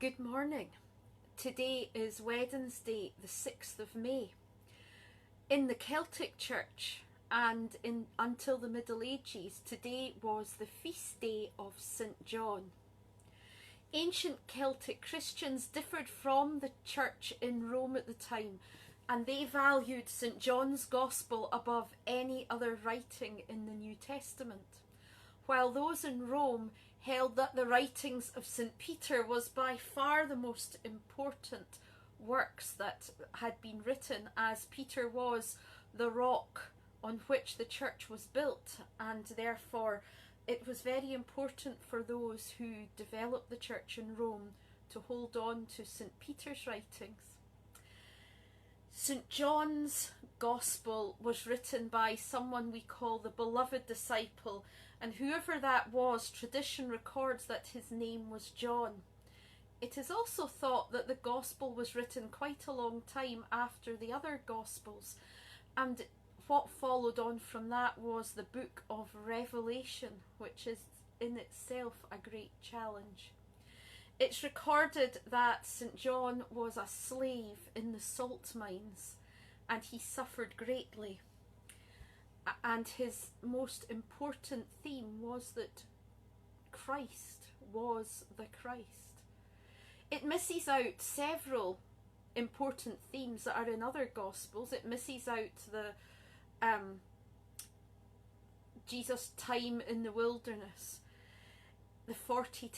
Good morning. Today is Wednesday, the 6th of May. In the Celtic Church and until the Middle Ages, today was the feast day of St. John. Ancient Celtic Christians differed from the church in Rome at the time, and they valued St. John's Gospel above any other writing in the New Testament, while those in Rome held that the writings of St. Peter was by far the most important works that had been written, as Peter was the rock on which the church was built, and therefore it was very important for those who developed the church in Rome to hold on to St. Peter's writings. St. John's Gospel was written by someone we call the beloved disciple, and whoever that was, tradition records that his name was John. It is also thought that the Gospel was written quite a long time after the other Gospels, and what followed on from that was the book of Revelation, which is in itself a great challenge. It's recorded that St. John was a slave in the salt mines, and he suffered greatly. And his most important theme was that Christ was the Christ. It misses out several important themes that are in other Gospels. It misses out the Jesus' time in the wilderness, the 40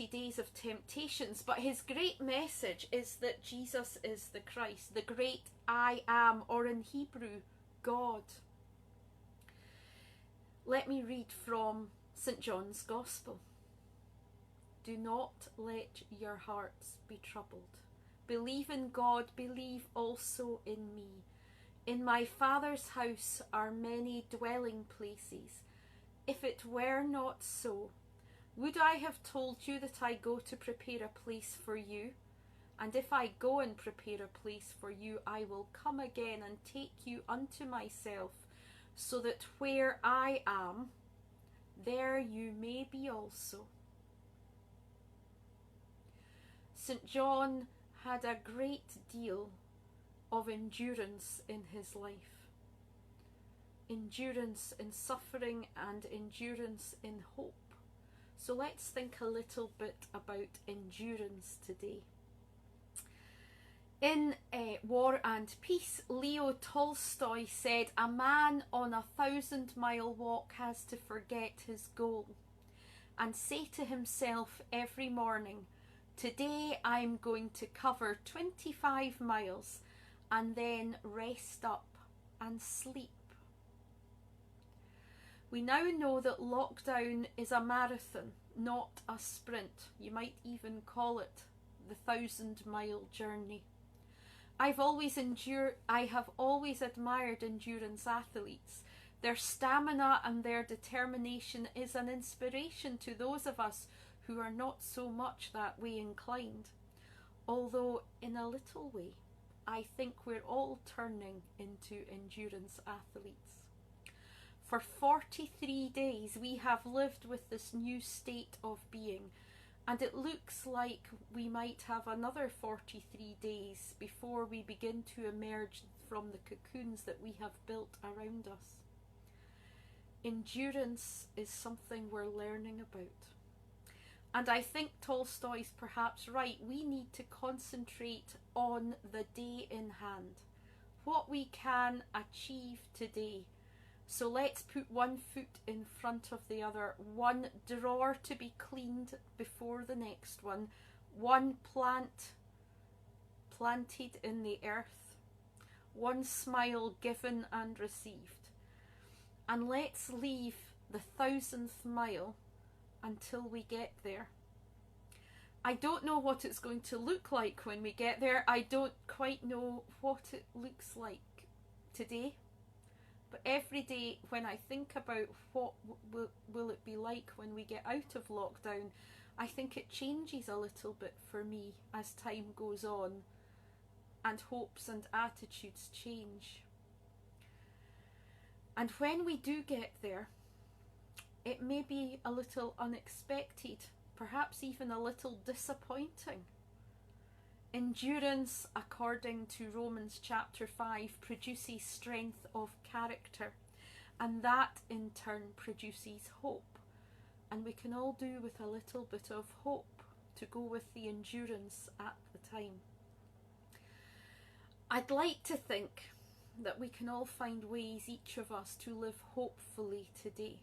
days of temptations, but his great message is that Jesus is the Christ, the great I am, or in Hebrew, God. Let me read from St. John's Gospel. Do not let your hearts be troubled. Believe in God, believe also in me. In my Father's house are many dwelling places. If it were not so, would I have told you that I go to prepare a place for you? And if I go and prepare a place for you, I will come again and take you unto myself, so that where I am, there you may be also. St. John had a great deal of endurance in his life. Endurance in suffering and endurance in hope. So let's think a little bit about endurance today. In War and Peace, Leo Tolstoy said, "A man on a 1,000-mile walk has to forget his goal and say to himself every morning, today I'm going to cover 25 miles and then rest up and sleep." We now know that lockdown is a marathon, not a sprint. You might even call it the 1,000-mile journey. I have always admired endurance athletes. Their stamina and their determination is an inspiration to those of us who are not so much that way inclined. Although in a little way, I think we're all turning into endurance athletes. For 43 days we have lived with this new state of being, and it looks like we might have another 43 days before we begin to emerge from the cocoons that we have built around us. Endurance is something we're learning about. And I think Tolstoy's perhaps right. We need to concentrate on the day in hand, what we can achieve today. So let's put one foot in front of the other, one drawer to be cleaned before the next one plant planted in the earth, one smile given and received. And let's leave the 1,000th mile until we get there. I don't know what it's going to look like when we get there. I don't quite know what it looks like today. But every day when I think about what will it be like when we get out of lockdown, I think it changes a little bit for me as time goes on and hopes and attitudes change. And when we do get there, it may be a little unexpected, perhaps even a little disappointing. Endurance, according to Romans chapter 5, produces strength of character, and that in turn produces hope. And we can all do with a little bit of hope to go with the endurance at the time. I'd like to think that we can all find ways, each of us, to live hopefully today.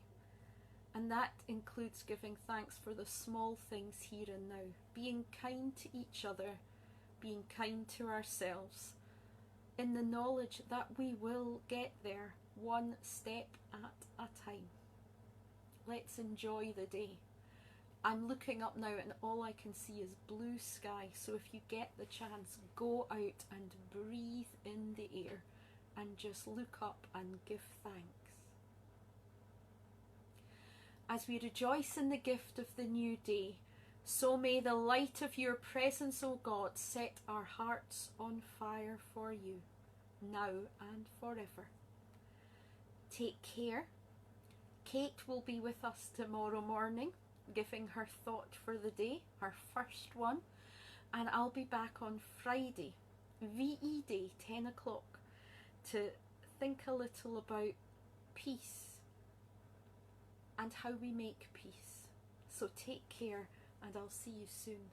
And that includes giving thanks for the small things here and now, being kind to each other, being kind to ourselves, in the knowledge that we will get there one step at a time. Let's enjoy the day. I'm looking up now and all I can see is blue sky, so if you get the chance, go out and breathe in the air and just look up and give thanks. As we rejoice in the gift of the new day, so may the light of your presence, O God, set our hearts on fire for you, now and forever. Take care. Kate will be with us tomorrow morning, giving her thought for the day, her first one, and I'll be back on Friday, VE Day, 10 o'clock, to think a little about peace and how we make peace. So take care, and I'll see you soon.